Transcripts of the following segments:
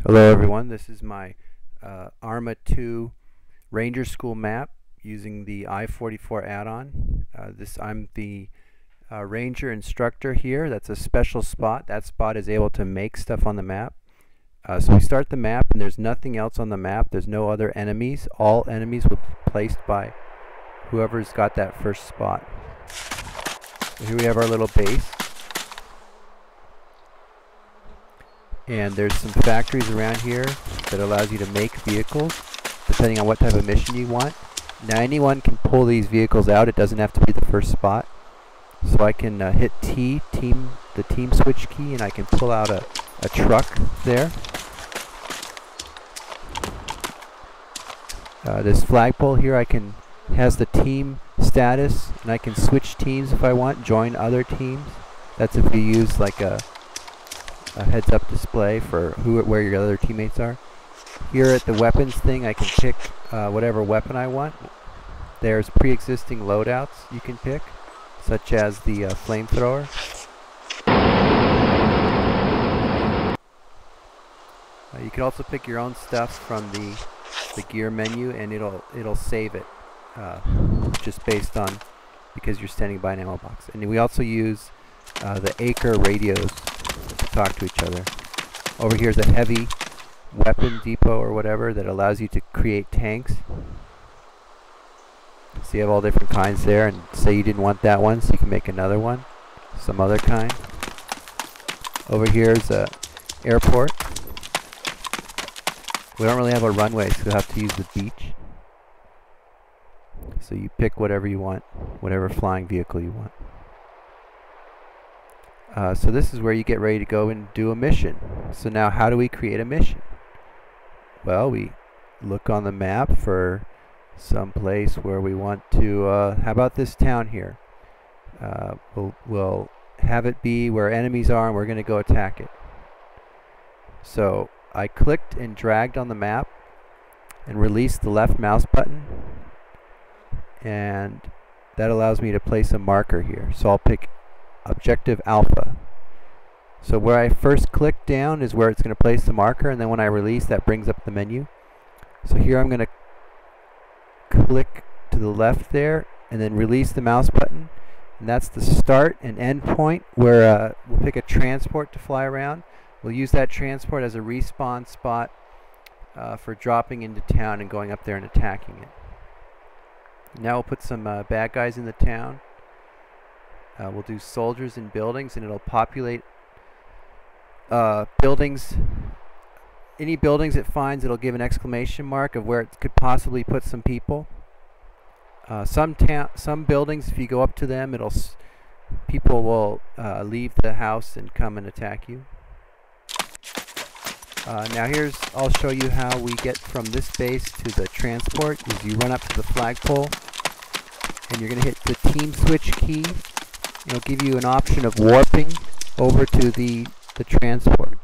Hello everyone, this is my ARMA 2 Ranger School map using the I-44 add-on. I'm the Ranger instructor here. That's a special spot. That spot is able to make stuff on the map. So we start the map and there's nothing else on the map. There's no other enemies. All enemies will be placed by whoever's got that first spot. So here we have our little base. And there's some factories around here that allows you to make vehicles depending on what type of mission you want. Now anyone can pull these vehicles out. It doesn't have to be the first spot. So I can hit the team switch key, and I can pull out a truck there. This flagpole here has the team status, and I can switch teams if I want, join other teams. That's if you use like a heads-up display for where your other teammates are. Here at the weapons thing, I can pick whatever weapon I want. There's pre-existing loadouts you can pick, such as the flamethrower. You can also pick your own stuff from the gear menu, and it'll save it just based on because you're standing by an ammo box. And we also use the Acre radios to talk to each other. Over here is a heavy weapon depot or whatever that allows you to create tanks. So you have all different kinds there, and say you didn't want that one, so you can make another one, some other kind. Over here is a airport. We don't really have a runway, so you'll have to use the beach. So you pick whatever you want, whatever flying vehicle you want. So this is where you get ready to go and do a mission. So now how do we create a mission? Well, we look on the map for some place where we want to, how about this town here? We'll have it be where enemies are, and we're going to go attack it. So I clicked and dragged on the map and released the left mouse button, and that allows me to place a marker here. So I'll pick Objective Alpha. So where I first click down is where it's going to place the marker, and then when I release, that brings up the menu. So here I'm going to click to the left there and then release the mouse button, and that's the start and end point where we'll pick a transport to fly around. We'll use that transport as a respawn spot for dropping into town and going up there and attacking it. Now we'll put some bad guys in the town. We'll do soldiers in buildings, and it'll populate buildings. Any buildings it finds, it'll give an exclamation mark of where it could possibly put some people. Some buildings, if you go up to them, people will leave the house and come and attack you. Now I'll show you how we get from this base to the transport. Is you run up to the flagpole, and you're going to hit the team switch key. It'll give you an option of warping over to the transport.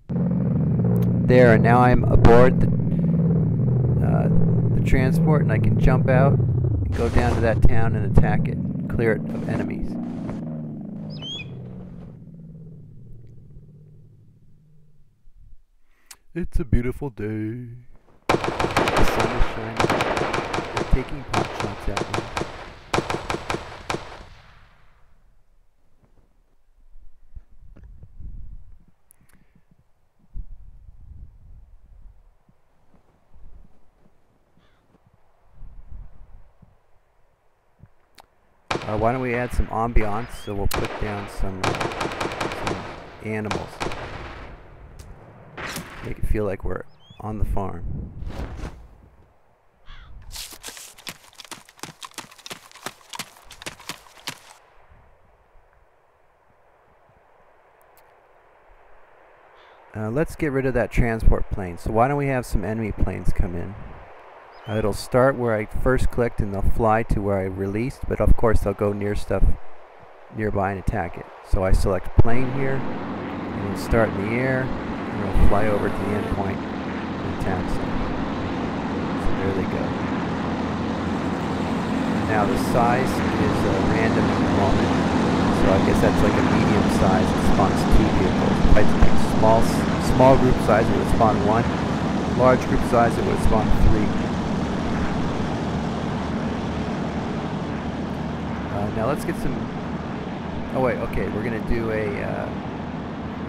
There, and now I'm aboard the transport, and I can jump out and go down to that town and attack it, clear it of enemies. It's a beautiful day. The sun is shining. They're taking pot shots at me. Why don't we add some ambiance? So we'll put down some animals. Make it feel like we're on the farm. Let's get rid of that transport plane. So why don't we have some enemy planes come in? It'll start where I first clicked, and they'll fly to where I released, but of course they'll go near stuff nearby and attack it. So I select plane here, and it'll start in the air, and it'll fly over to the end point and attack stuff. So there they go. Now the size is random at the moment, so I guess that's like a medium size. It spawns 2 vehicles. If I pick small group size, it would spawn 1. Large group size, it would spawn 3. Now let's get some. Oh wait, okay. We're gonna do a.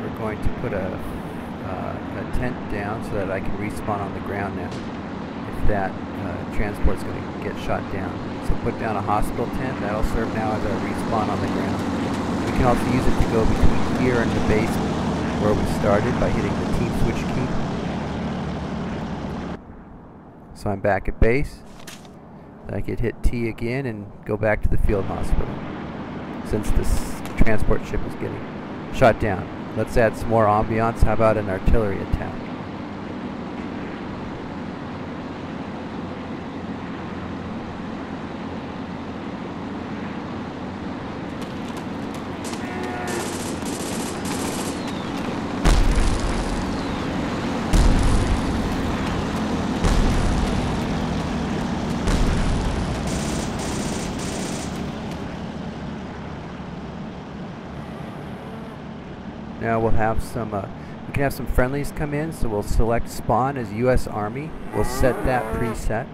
We're going to put a tent down so that I can respawn on the ground now. If that transport's going to get shot down, so put down a hospital tent. That'll serve now as a respawn on the ground. We can also use it to go between here and the basement where we started by hitting the T switch key. So I'm back at base. I could hit T again and go back to the field hospital since this transport ship is getting shot down. Let's add some more ambiance. How about an artillery attack? Now we'll have some, we can have some friendlies come in, so we'll select spawn as US Army. We'll set that preset.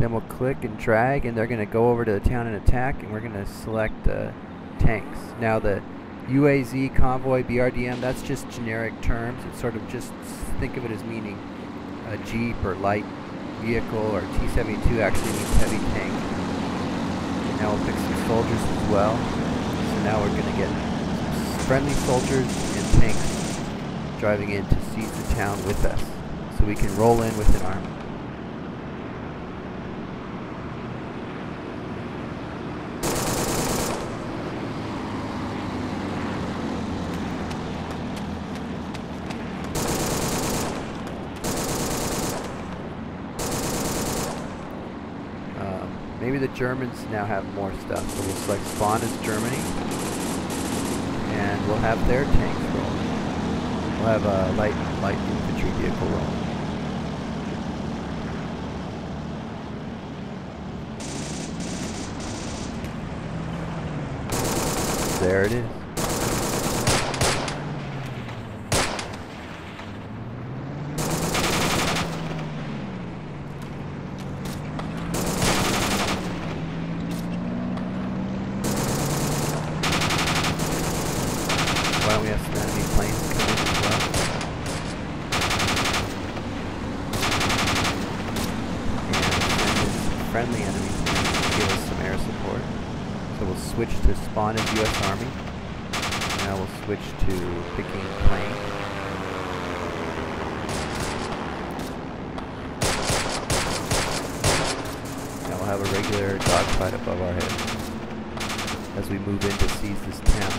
Then we'll click and drag, and they're going to go over to the town and attack, and we're going to select tanks. Now the UAZ, convoy, BRDM, that's just generic terms. It's sort of just, think of it as meaning a Jeep or light vehicle, or T-72 actually means heavy tank. And now we'll pick some soldiers as well. So now we're going to get friendly soldiers and tanks driving in to seize the town with us, so we can roll in with an army. Maybe the Germans now have more stuff, so we'll select spawn as Germany. And we'll have their tanks rolling. We'll have a light infantry vehicle rolling. There it is. Why don't we have some enemy planes come in as well? And send in some friendly enemies to give us some air support. So we'll switch to spawn as US Army. Now we'll switch to picking plane. Now we'll have a regular dogfight above our heads as we move in to seize this town.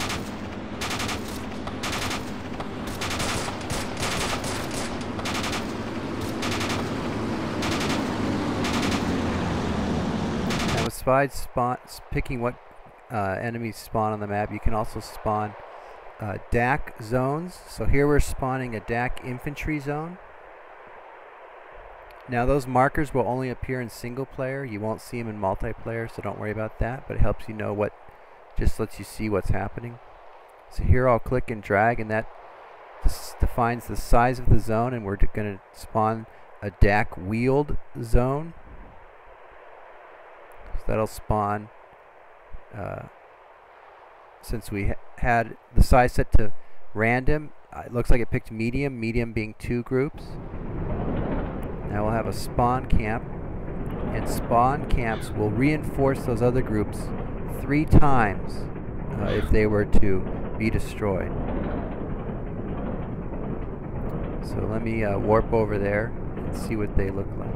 Besides picking what enemies spawn on the map, you can also spawn DAC zones. So here we're spawning a DAC infantry zone. Now those markers will only appear in single player. You won't see them in multiplayer, so don't worry about that. But it helps you know what, just lets you see what's happening. So here I'll click and drag, and that defines the size of the zone, and we're going to spawn a DAC wheeled zone. That'll spawn, since we had the size set to random, it looks like it picked medium, medium being 2 groups. Now we'll have a spawn camp, and spawn camps will reinforce those other groups 3 times if they were to be destroyed. So let me warp over there and see what they look like.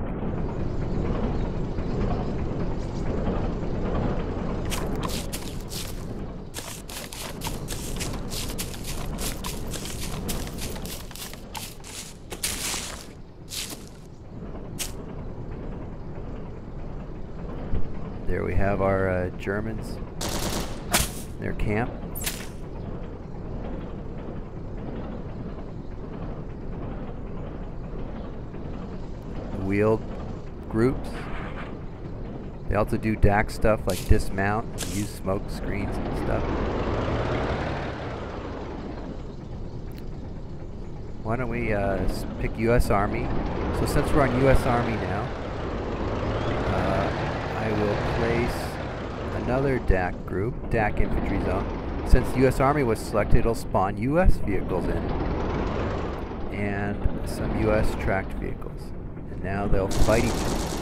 There we have our Germans, their camp. Wheeled groups. They also do DAC stuff like dismount, and use smoke screens and stuff. Why don't we pick U.S. Army? So since we're on U.S. Army now, I will place another DAC group, DAC Infantry Zone. Since U.S. Army was selected, it'll spawn U.S. vehicles in. And some U.S. tracked vehicles. And now they'll fight each other.